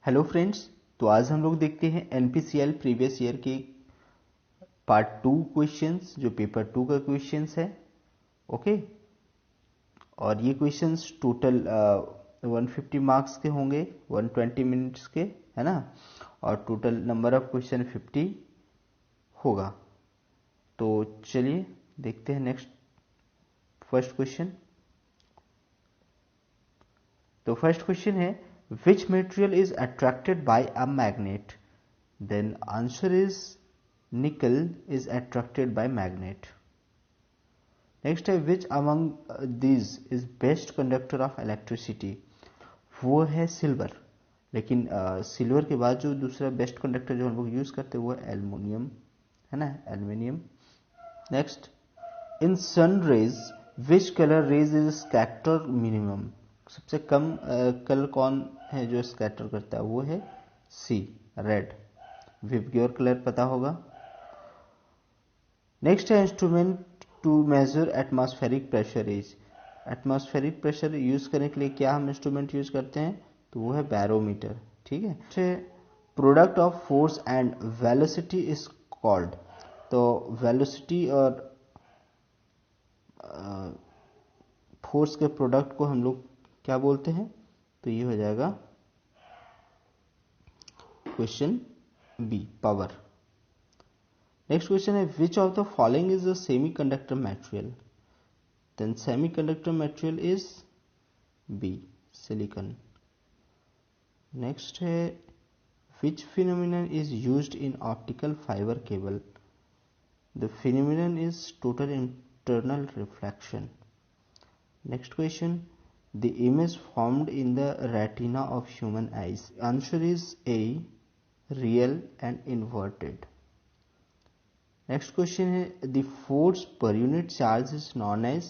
Hello friends. तो आज हम लोग देखते हैं एनपीसीएल प्रीवियस ईयर के पार्ट 2 क्वेश्चंस जो पेपर 2 का क्वेश्चंस है। ओके, और ये क्वेश्चंस टोटल 150 मार्क्स के होंगे, 120 मिनट्स के, है ना। और टोटल नंबर ऑफ क्वेश्चन 50 होगा। तो चलिए देखते हैं नेक्स्ट फर्स्ट क्वेश्चन। तो फर्स्ट क्वेश्चन है, which material is attracted by a magnet? Then answer is nickel is attracted by magnet. Next है, which among these is best conductor of electricity? वो है सिल्वर, लेकिन सिल्वर के बाद जो दूसरा बेस्ट कंडक्टर जो हम लोग यूज करते हैं वो है एल्युमिनियम, है ना, aluminium. Next, in sun rays which colour rays is scatter minimum? सबसे कम कलर कौन है जो स्कैटर करता है? वो है सी, रेड। विबग्योर कलर पता होगा। नेक्स्ट है, instrument to measure atmospheric pressure is? Atmospheric pressure use करने के लिए क्या हम इंस्ट्रूमेंट यूज करते हैं? तो वो है बैरोमीटर। ठीक है। Product of force and velocity is called? तो वेलोसिटी और फोर्स के प्रोडक्ट को हम लोग क्या बोलते हैं? तो ये हो जाएगा question B, power. Next question है, which of the following is a semiconductor material? Then semiconductor material is B, silicon. Next है, which phenomenon is used in optical fiber cable? The phenomenon is total internal reflection. Next question, the image formed in the retina of human eyes. Answer is A, real and inverted. Next question है, the force per unit charge is known as?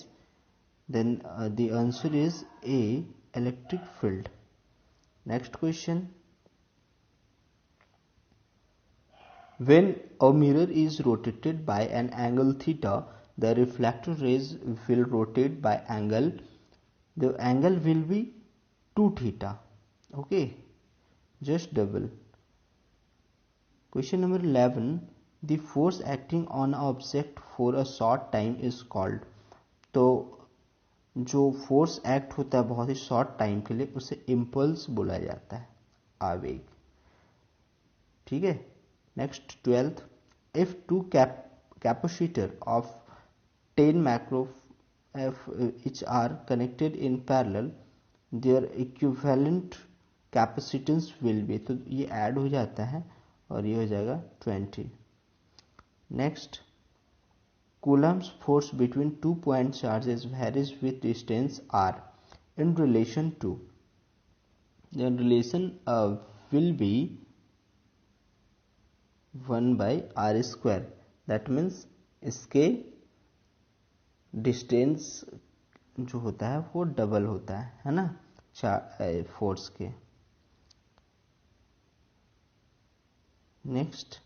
Then the answer is A, electric field. Next question, when a mirror is rotated by an angle theta, the reflected rays will rotate by angle. The angle will be 2 theta. Okay, just double. Question number 11, the force acting on an object for a short time is called? तो जो force act होता है बहुत ही short time के लिए उसे impulse बोला जाता है, आवेग। ठीक है। Next 12th, if two capacitor of 10 micro each are connected in parallel, their equivalent capacitance will be, तो ये ऐड हो जाता है और ये हो जाएगा 20। Next, Coulomb's force between 2 point charges varies with distance r in relation to, the relation will be 1 by r square. That means इसके डिस्टेंस जो होता है वो डबल होता है ना, फोर्स के। Next,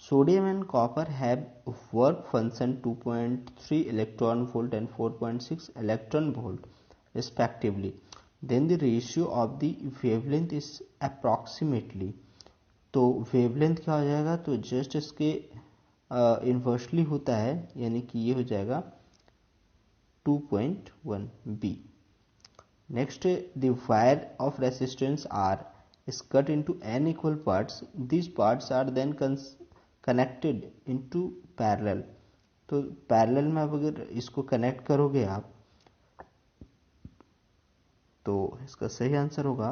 sodium and copper have work function 2.3 electron volt and 4.6 electron volt respectively. Then the ratio of the wavelength is approximately, तो wavelength क्या हो जाएगा? तो जस्ट इसके इन्वर्सली होता है, यानी कि ये हो जाएगा 2.1 b. Next, the wire of resistance R is cut into n equal parts. These parts are then connected into parallel. तो पैरेलल में अब अगर इसको कनेक्ट करोगे आप तो इसका सही आंसर होगा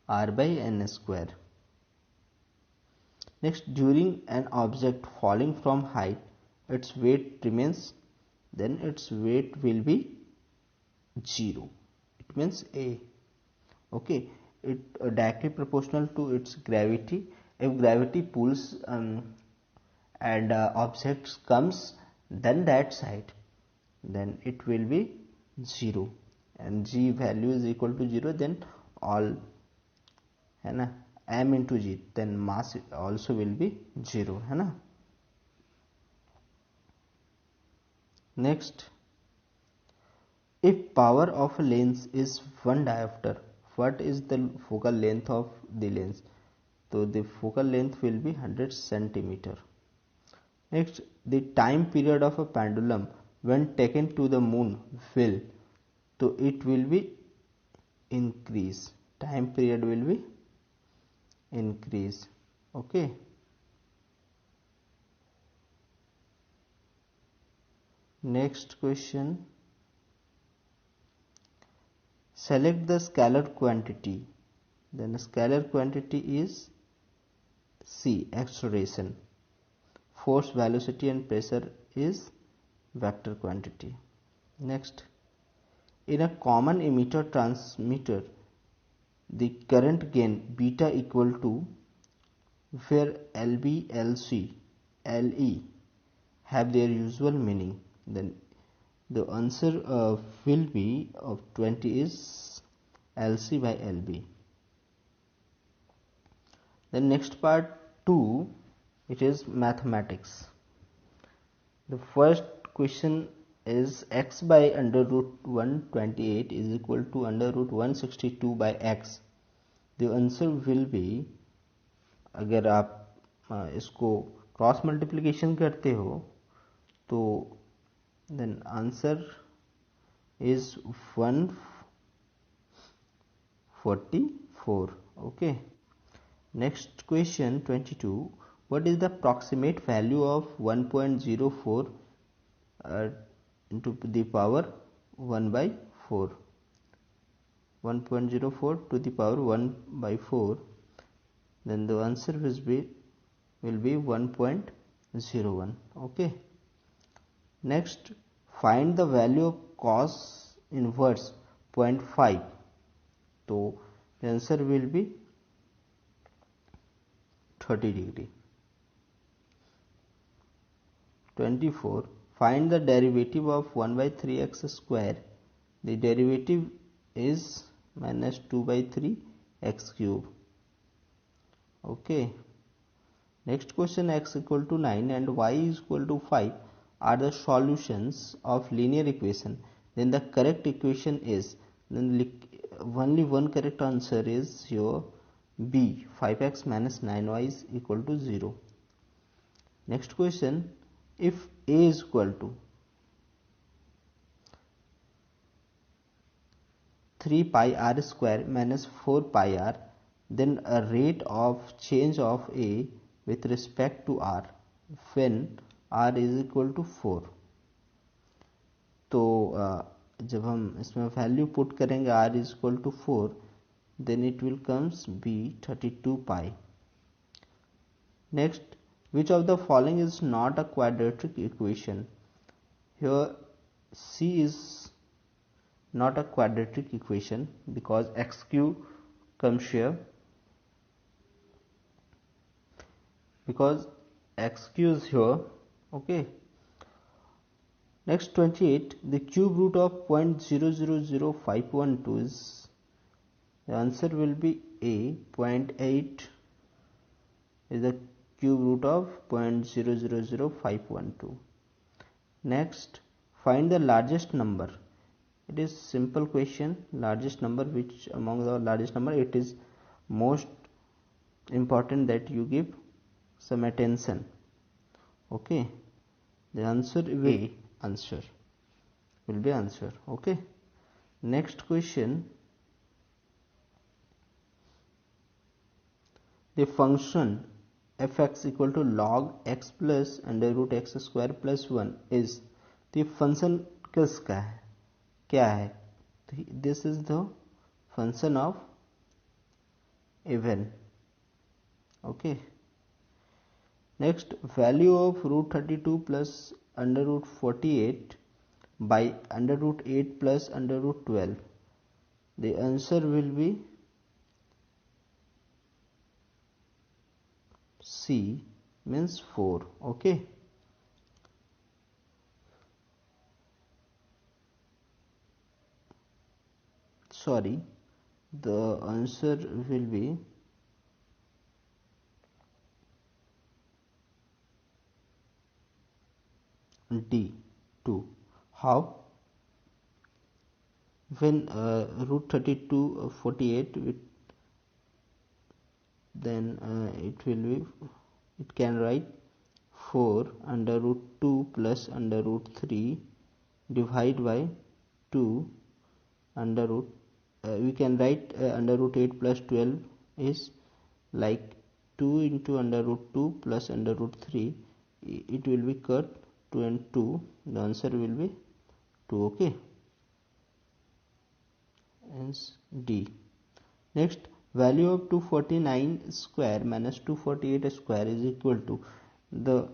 r by n square. Next, during an object falling from height its weight remains, then its weight will be 0. इट मीन्स A. Okay, it directly proportional to its gravity. If gravity pulls and objects comes then that side, then it will be 0 and g value is equal to 0, then all, है ना, m into g, then mass also will be 0, है ना। Next, if power of a lens is 1 diopter, what is the focal length of the lens? So the focal length will be 100 centimeter. Next, the time period of a pendulum when taken to the moon will, so it will be increase. Time period will be increase. Okay. Next question. Select the scalar quantity. Then the scalar quantity is C, acceleration. Force, velocity and pressure is vector quantity. Next, in a common emitter transmitter, the current gain beta equal to, where LB, LC, LE have their usual meaning, then the answer will be of 20 is LC by LB. The next part 2, it is mathematics. The first question is x by under root 128 is equal to under root 162 by x. The answer will be, अगर आप इसको cross multiplication करते हो तो then answer is 144. Okay. Next question 22. What is the approximate value of 1.04 into the power 1 by 4? 1.04 to the power 1 by 4. Then the answer will be 1.01. Okay. Next, find the value of cos inverse 0.5. So the answer will be 30 degree. 24. Find the derivative of 1 by 3x square. The derivative is minus 2 by 3 x cube. Okay. Next question, x equal to 9 and y is equal to 5 are the solutions of linear equation. Then the correct equation is, then only one correct answer is your B, 5x minus 9y is equal to 0. Next question, if A is equal to 3 pi r square minus 4 pi r, then a rate of change of A with respect to r when r is equal to 4. तो जब हम इसमें value put करेंगे r is equal to 4, then it will comes B, 32 pi. Next, which of the following is not a quadratic equation? Here C is not a quadratic equation because x cube comes here, because x cube is here. Okay. Next 28, the cube root of 0.000512 is, the answer will be A, 0.8 is the cube root of 0.000512. Next, find the largest number. It is simple question. Largest number, which among the largest number, it is most important that you give some attention. Okay. The answer will be answer. Okay. Next question. The function fx equal to log x plus under root x square plus 1 is, the function किसका है, क्या है? This is the function of even. Okay. Next, value of root 32 plus under root 48 by under root 8 plus under root 12. The answer will be C, means 4. Okay. Sorry, the answer will be D, 2. How? when root 32 48 then it can write 4 under root 2 plus under root 3 divide by 2 under root we can write under root 8 plus 12 is like 2 into under root 2 plus under root 3. It will be cut 2 and 2. The answer will be 2. Okay, hence D. Next, value of 249 square minus 248 square is equal to the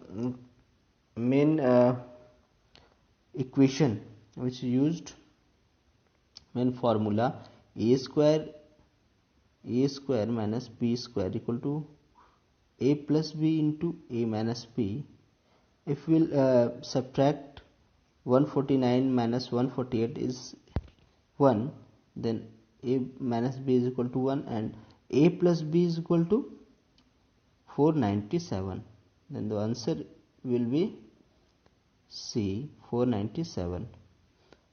main equation which is used, main formula a square minus b square equal to a plus b into a minus b. If we'll subtract 149 minus 148 is 1, then a minus b is equal to 1 and a plus b is equal to 497. Then the answer will be C, 497.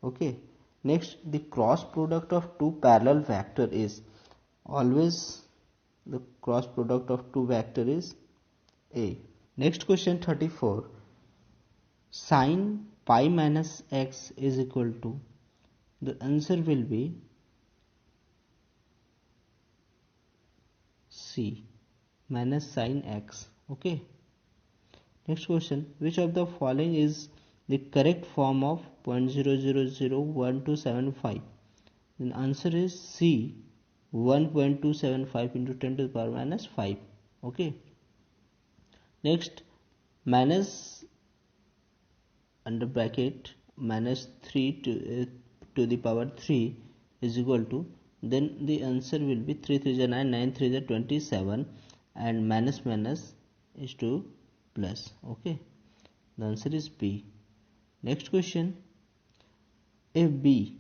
Okay. Next, the cross product of two parallel vector is always the cross product of two vector is A. Next question 34. Sin pi minus x is equal to, the answer will be C, minus sin x. Okay. Next question, which of the following is the correct form of 0.000125? Then answer is C, 1.275 into 10 to the power minus 5. Okay. Next, minus under bracket minus 3 to the power 3 is equal to, then the answer will be 3 3 9, 9 3 27, and minus minus is to plus. Okay, the answer is B. Next question, if B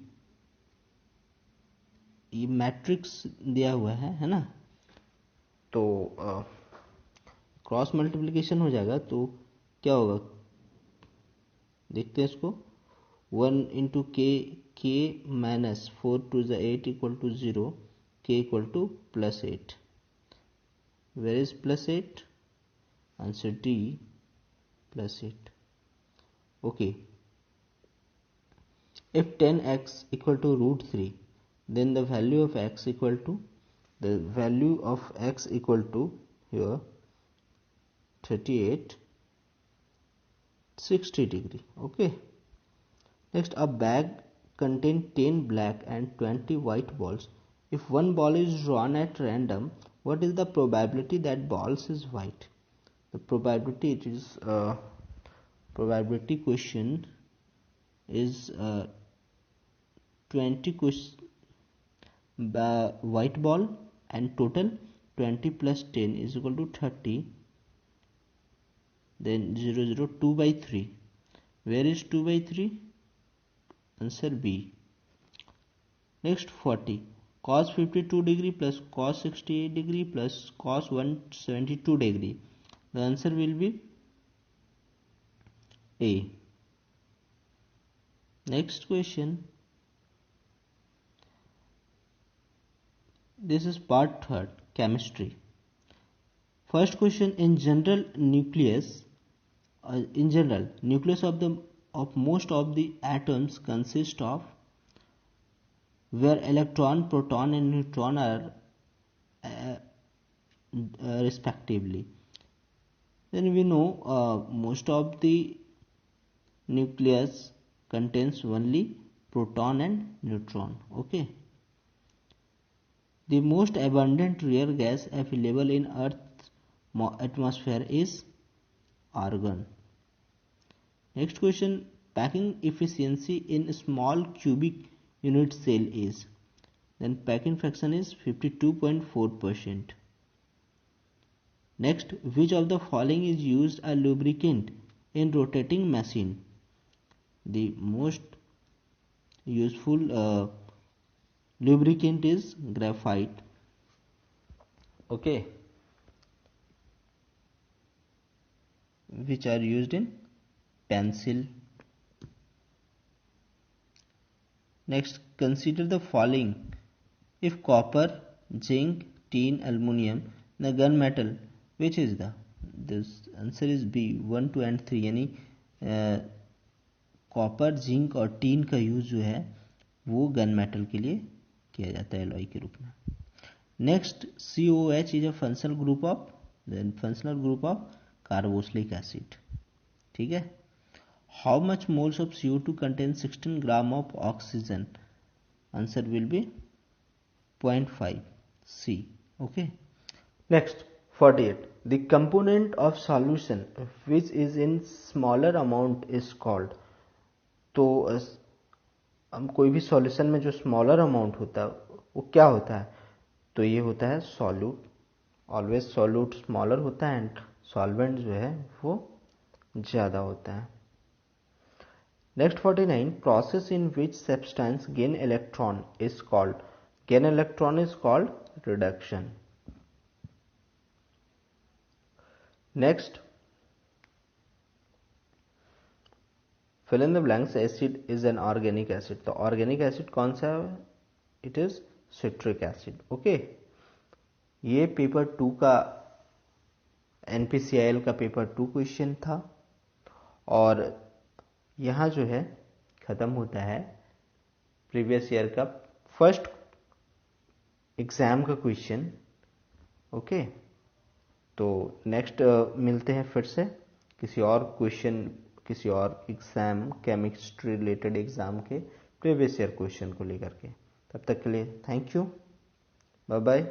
ये matrix दिया हुआ है ना, तो cross multiplication हो जाएगा, तो क्या होगा देखते हैं इसको. 1 into k minus 4 to the 8 equal to 0, k equal to plus 8. Where is plus 8? Answer D, plus 8. Okay. If 10x equal to root 3, then the value of x equal to here 38 60 degree. Okay. Next, a bag contains 10 black and 20 white balls. If one ball is drawn at random, what is the probability that balls is white? The probability, it is probability question is 20 white ball and total 20 plus 10 is equal to 30. Then 2 by 3. Where is 2 by 3? Answer B. Next, 40. Cos 52 degree plus cos 68 degree plus cos 172 degree. The answer will be A. Next question. This is part 3rd, chemistry. First question, in general nucleus of most of the atoms consist of, where electron, proton and neutron are respectively. Then we know most of the nucleus contains only proton and neutron. Okay. The most abundant rare gas available in Earth's atmosphere is argon. Next question, packing efficiency in small cubic unit cell is, then packing fraction is 52.4%. Next, which of the following is used a lubricant in rotating machine? The most useful lubricant is graphite. Okay, which are used in pencil. Next, consider the following. If copper, zinc, tin, aluminum, the gunmetal, which is this answer is B 1, 2 and 3. यानी copper, zinc और tin का use जो है वो gun metal के लिए किया जाता है एलॉय के रूप में. Next, COH is a functional group of carboxylic acid. ठीक है. How much moles of CO2 contain 16 gram of oxygen? Answer will be 0.5 C. Okay. Next, 48. The component of solution which is in smaller amount is called. तो हम कोई भी solution में जो smaller amount होता है वो क्या होता है? तो ये होता है सॉल्यूट. ऑलवेज सॉल्यूट स्मॉलर होता है एंड सॉल्वेंट जो है वो ज़्यादा होता है. Next 49. Process in which substance gain electron is called. Gain electron is called reduction. Next, fill in the blanks. Acid is an organic acid. तो ऑर्गेनिक एसिड कौन सा है? It is citric acid. Okay. ये paper 2 का NPCIL का paper 2 question था और यहाँ जो है खत्म होता है प्रीवियस ईयर का फर्स्ट एग्जाम का क्वेश्चन. ओके. तो नेक्स्ट मिलते हैं फिर से किसी और क्वेश्चन, किसी और एग्जाम, केमिस्ट्री रिलेटेड एग्जाम के प्रीवियस ईयर क्वेश्चन को लेकर के. तब तक के लिए थैंक यू. Bye bye.